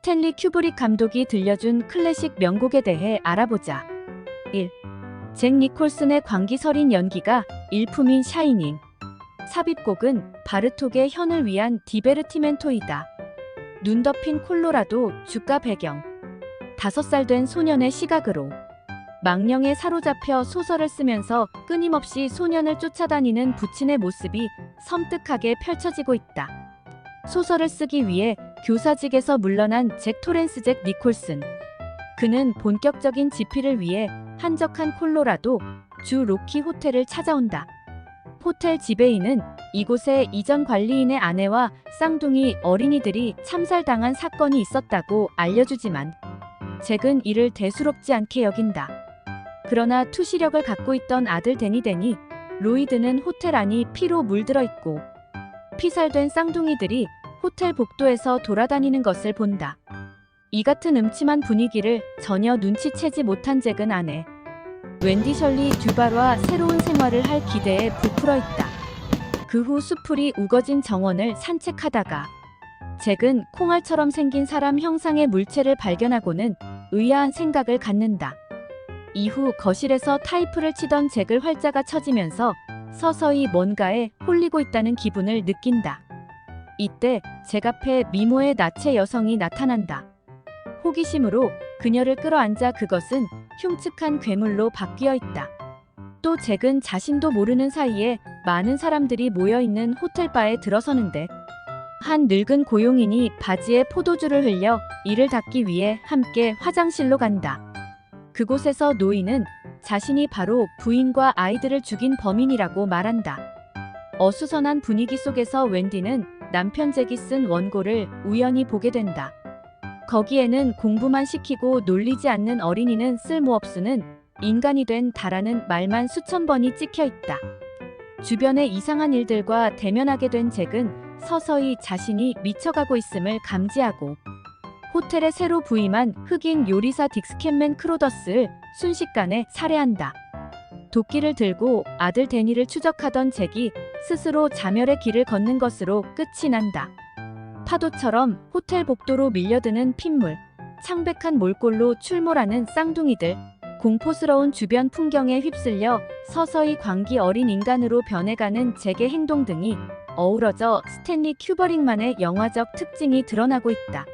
스탠리 큐브릭 감독이 들려준 클래식 명곡에 대해 알아보자. 1. 잭 니콜슨의 광기서린 연기가 일품인 샤이닝. 삽입곡은 바르톡의 현을 위한 디베르티멘토이다. 눈 덮인 콜로라도 주가 배경. 5살 된 소년의 시각으로 망령에 사로잡혀 소설을 쓰면서 끊임없이 소년을 쫓아다니는 부친의 모습이 섬뜩하게 펼쳐지고 있다. 소설을 쓰기 위해 교사직에서 물러난 잭 토렌스 잭 니콜슨. 그는 본격적인 집필을 위해 한적한 콜로라도 주 로키 호텔을 찾아온다. 호텔 지배인은 이곳에 이전 관리인의 아내와 쌍둥이 어린이들이 참살당한 사건이 있었다고 알려주지만 잭은 이를 대수롭지 않게 여긴다. 그러나 투시력을 갖고 있던 아들 데니 로이드는 호텔 안이 피로 물들어 있고 피살된 쌍둥이들이 호텔 복도에서 돌아다니는 것을 본다. 이 같은 음침한 분위기를 전혀 눈치채지 못한 잭은 아내 웬디 셜리 듀바르와 새로운 생활을 할 기대에 부풀어 있다. 그 후 수풀이 우거진 정원을 산책하다가 잭은 콩알처럼 생긴 사람 형상의 물체를 발견하고는 의아한 생각을 갖는다. 이후 거실에서 타이프를 치던 잭을 활자가 쳐지면서 서서히 뭔가에 홀리고 있다는 기분을 느낀다. 이때 잭 앞에 미모의 나체 여성이 나타난다. 호기심으로 그녀를 끌어안자 그것은 흉측한 괴물로 바뀌어 있다. 또 잭은 자신도 모르는 사이에 많은 사람들이 모여있는 호텔바에 들어서는데 한 늙은 고용인이 바지에 포도주를 흘려 이를 닦기 위해 함께 화장실로 간다. 그곳에서 노인은 자신이 바로 부인과 아이들을 죽인 범인이라고 말한다. 어수선한 분위기 속에서 웬디는 남편 잭이 쓴 원고를 우연히 보게 된다. 거기에는 공부만 시키고 놀리지 않는 어린이는 쓸모없으는 인간이 된 다라는 말만 수천 번이 찍혀 있다. 주변의 이상한 일들과 대면하게 된 잭은 서서히 자신이 미쳐가고 있음을 감지하고 호텔에 새로 부임한 흑인 요리사 딕스캔맨 크로더스를 순식간에 살해한다. 도끼를 들고 아들 데니를 추적하던 잭이 스스로 자멸의 길을 걷는 것으로 끝이 난다. 파도처럼 호텔 복도로 밀려드는 핏물, 창백한 몰골로 출몰하는 쌍둥이들, 공포스러운 주변 풍경에 휩쓸려 서서히 광기 어린 인간으로 변해가는 잭의 행동 등이 어우러져 스탠리 큐버릭만의 영화적 특징이 드러나고 있다.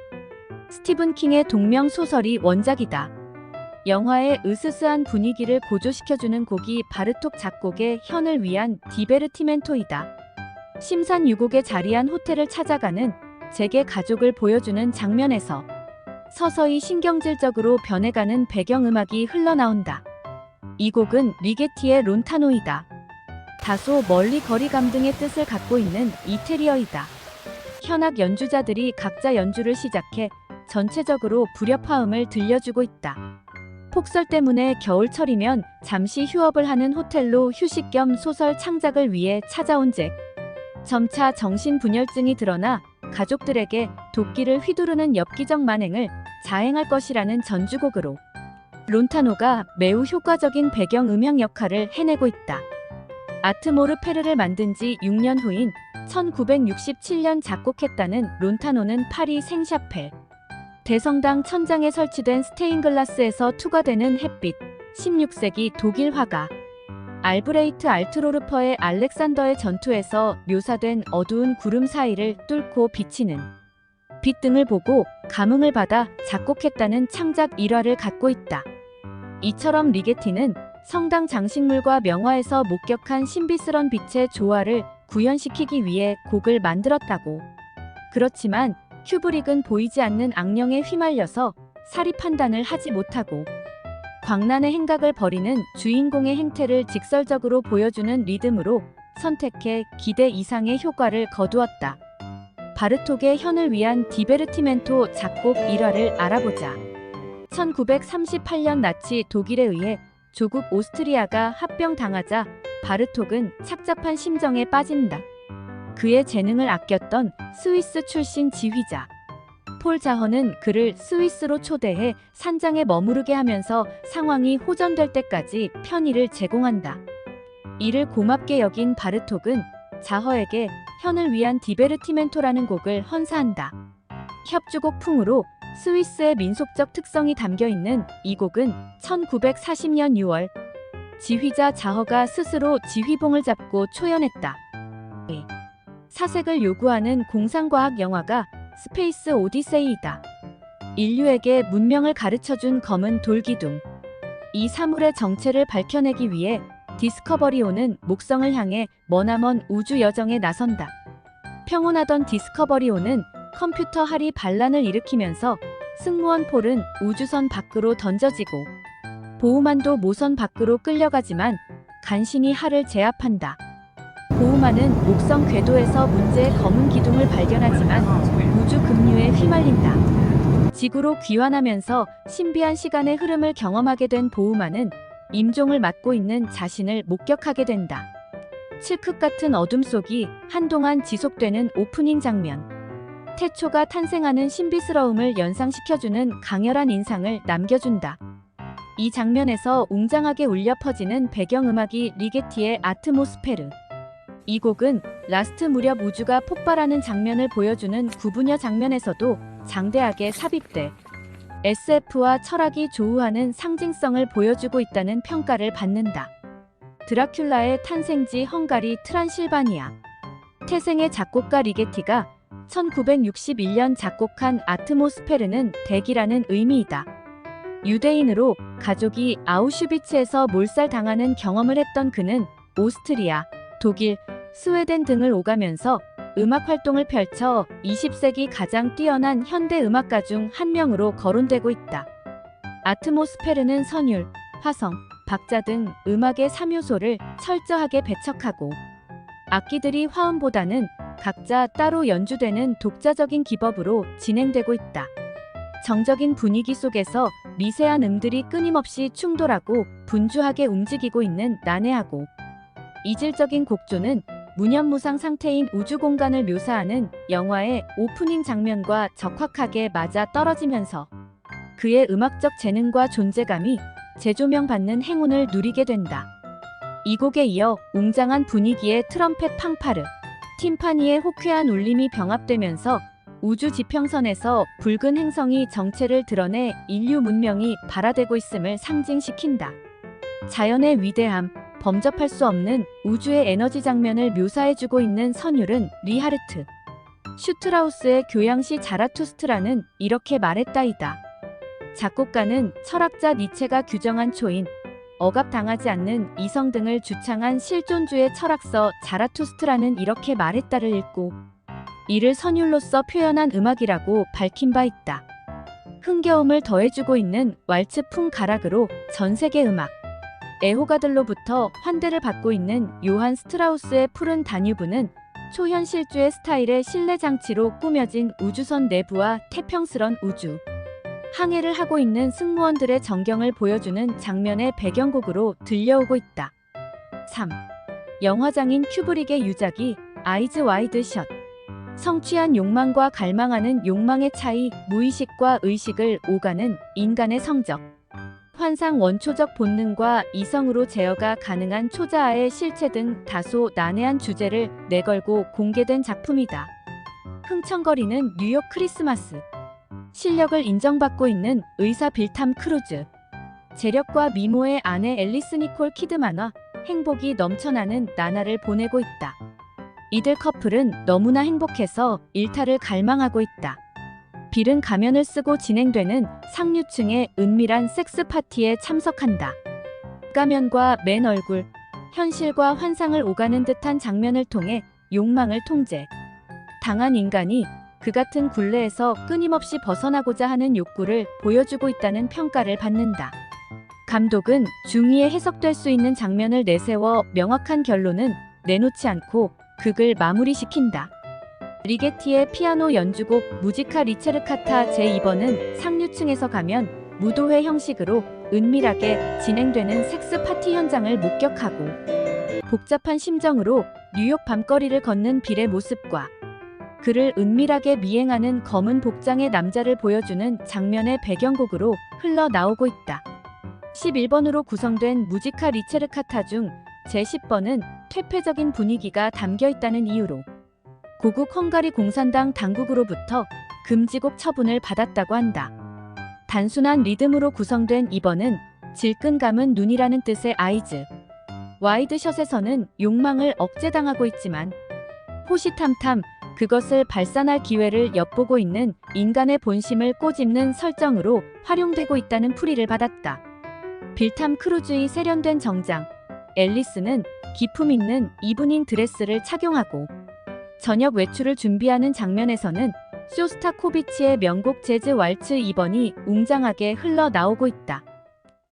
스티븐 킹의 동명 소설이 원작이다. 영화의 으스스한 분위기를 고조시켜주는 곡이 바르톡 작곡의 현을 위한 디베르티멘토이다. 심산유곡에 자리한 호텔을 찾아가는 잭의 가족을 보여주는 장면에서 서서히 신경질적으로 변해가는 배경음악이 흘러나온다. 이 곡은 리게티의 론타노이다. 다소 멀리 거리감 등의 뜻을 갖고 있는 이태리어이다. 현악 연주자들이 각자 연주를 시작해 전체적으로 불협화음을 들려주고 있다. 폭설 때문에 겨울철이면 잠시 휴업을 하는 호텔로 휴식 겸 소설 창작을 위해 찾아온 잭. 점차 정신분열증이 드러나 가족들에게 도끼를 휘두르는 엽기적 만행을 자행할 것이라는 전주곡으로 론타노가 매우 효과적인 배경 음향 역할을 해내고 있다. 아트모르 페르를 만든 지 6년 후인 1967년 작곡했다는 론타노는 파리 생샤펠 대성당 천장에 설치된 스테인글라스에서 투과되는 햇빛, 16세기 독일 화가 알브레이트 알트로르퍼의 알렉산더의 전투에서 묘사된 어두운 구름 사이를 뚫고 비치는 빛 등을 보고 감흥을 받아 작곡했다는 창작 일화를 갖고 있다. 이처럼 리게티는 성당 장식물과 명화에서 목격한 신비스런 빛의 조화를 구현시키기 위해 곡을 만들었다고. 그렇지만 큐브릭은 보이지 않는 악령에 휘말려서 사리 판단을 하지 못하고 광란의 행각을 벌이는 주인공의 행태를 직설적으로 보여주는 리듬으로 선택해 기대 이상의 효과를 거두었다. 바르톡의 현을 위한 디베르티멘토 작곡 일화를 알아보자. 1938년 나치 독일에 의해 조국 오스트리아가 합병당하자 바르톡은 착잡한 심정에 빠진다. 그의 재능을 아꼈던 스위스 출신 지휘자 폴 자허는 그를 스위스로 초대해 산장에 머무르게 하면서 상황이 호전될 때까지 편의를 제공한다. 이를 고맙게 여긴 바르톡은 자허에게 현을 위한 디베르티멘토라는 곡을 헌사한다. 협주곡 풍으로 스위스의 민속적 특성이 담겨 있는 이 곡은 1940년 6월 지휘자 자허가 스스로 지휘봉을 잡고 초연했다. 사색을 요구하는 공상과학 영화가 스페이스 오디세이이다. 인류에게 문명을 가르쳐준 검은 돌기둥. 이 사물의 정체를 밝혀내기 위해 디스커버리호는 목성을 향해 머나먼 우주 여정에 나선다. 평온하던 디스커버리호는 컴퓨터 할이 반란을 일으키면서 승무원 폴은 우주선 밖으로 던져지고 보우만도 모선 밖으로 끌려가지만 간신히 할을 제압한다. 보우만은 목성 궤도에서 문제의 검은 기둥을 발견하지만 우주 급류에 휘말린다. 지구로 귀환하면서 신비한 시간의 흐름을 경험하게 된 보우만은 임종을 맡고 있는 자신을 목격하게 된다. 칠흑 같은 어둠 속이 한동안 지속되는 오프닝 장면. 태초가 탄생하는 신비스러움을 연상시켜주는 강렬한 인상을 남겨준다. 이 장면에서 웅장하게 울려 퍼지는 배경음악이 리게티의 아트모스페르. 이 곡은 라스트 무렵 우주가 폭발하는 장면을 보여주는 구부녀 장면에서도 장대하게 삽입돼 SF와 철학이 조우하는 상징성을 보여주고 있다는 평가를 받는다. 드라큘라의 탄생지 헝가리 트란실바니아. 태생의 작곡가 리게티가 1961년 작곡한 아트모스페르는 대기라는 의미이다. 유대인으로 가족이 아우슈비츠에서 몰살당하는 경험을 했던 그는 오스트리아, 독일, 스웨덴 등을 오가면서 음악 활동을 펼쳐 20세기 가장 뛰어난 현대 음악가 중 한 명으로 거론되고 있다. 아트모스페르는 선율, 화성, 박자 등 음악의 3요소를 철저하게 배척하고 악기들이 화음보다는 각자 따로 연주되는 독자적인 기법으로 진행되고 있다. 정적인 분위기 속에서 미세한 음들이 끊임없이 충돌하고 분주하게 움직이고 있는 난해하고 이질적인 곡조는 무념무상 상태인 우주 공간을 묘사하는 영화의 오프닝 장면과 적확하게 맞아 떨어지면서 그의 음악적 재능과 존재감이 재조명받는 행운을 누리게 된다. 이 곡에 이어 웅장한 분위기의 트럼펫 팡파르, 팀파니의 호쾌한 울림이 병합되면서 우주 지평선에서 붉은 행성이 정체를 드러내 인류 문명이 발화되고 있음을 상징시킨다. 자연의 위대함, 범접할 수 없는 우주의 에너지 장면을 묘사해주고 있는 선율은 리하르트 슈트라우스의 교양시 자라투스트라는 이렇게 말했다이다. 작곡가는 철학자 니체가 규정한 초인, 억압당하지 않는 이성 등을 주창한 실존주의 철학서 자라투스트라는 이렇게 말했다를 읽고 이를 선율로서 표현한 음악이라고 밝힌 바 있다. 흥겨움을 더해주고 있는 왈츠 풍 가락으로 전 세계 음악 애호가들로부터 환대를 받고 있는 요한 스트라우스의 푸른 다뉴브는 초현실주의 스타일의 실내 장치로 꾸며진 우주선 내부와 태평스런 우주 항해를 하고 있는 승무원들의 전경을 보여주는 장면의 배경곡으로 들려오고 있다. 3. 영화장인 큐브릭의 유작이 아이즈 와이드 셧. 성취한 욕망과 갈망하는 욕망의 차이, 무의식과 의식을 오가는 인간의 성적. 환상 원초적 본능과 이성으로 제어가 가능한 초자아의 실체 등 다소 난해한 주제를 내걸고 공개된 작품이다. 흥청거리는 뉴욕 크리스마스. 실력을 인정받고 있는 의사 빌탐 크루즈. 재력과 미모의 아내 앨리스 니콜 키드만과 행복이 넘쳐나는 나날을 보내고 있다. 이들 커플은 너무나 행복해서 일탈을 갈망하고 있다. 빌은 가면을 쓰고 진행되는 상류층의 은밀한 섹스 파티에 참석한다. 가면과 맨 얼굴, 현실과 환상을 오가는 듯한 장면을 통해 욕망을 통제. 당한 인간이 그 같은 굴레에서 끊임없이 벗어나고자 하는 욕구를 보여주고 있다는 평가를 받는다. 감독은 중의에 해석될 수 있는 장면을 내세워 명확한 결론은 내놓지 않고 극을 마무리시킨다. 리게티의 피아노 연주곡 무지카 리체르카타 제2번은 상류층에서 가면 무도회 형식으로 은밀하게 진행되는 섹스 파티 현장을 목격하고 복잡한 심정으로 뉴욕 밤거리를 걷는 빌의 모습과 그를 은밀하게 미행하는 검은 복장의 남자를 보여주는 장면의 배경곡으로 흘러나오고 있다. 11번으로 구성된 무지카 리체르카타 중 제10번은 퇴폐적인 분위기가 담겨 있다는 이유로 고국 헝가리 공산당 당국으로부터 금지곡 처분을 받았다고 한다. 단순한 리듬으로 구성된 2번은 질끈 감은 눈이라는 뜻의 아이즈. 와이드샷에서는 욕망을 억제당하고 있지만 호시탐탐 그것을 발산할 기회를 엿보고 있는 인간의 본심을 꼬집는 설정으로 활용되고 있다는 풀이를 받았다. 빌탐 크루즈의 세련된 정장. 앨리스는 기품 있는 이브닝 드레스를 착용하고 저녁 외출을 준비하는 장면에서는 쇼스타코비치의 명곡 재즈 왈츠 2번이 웅장하게 흘러나오고 있다.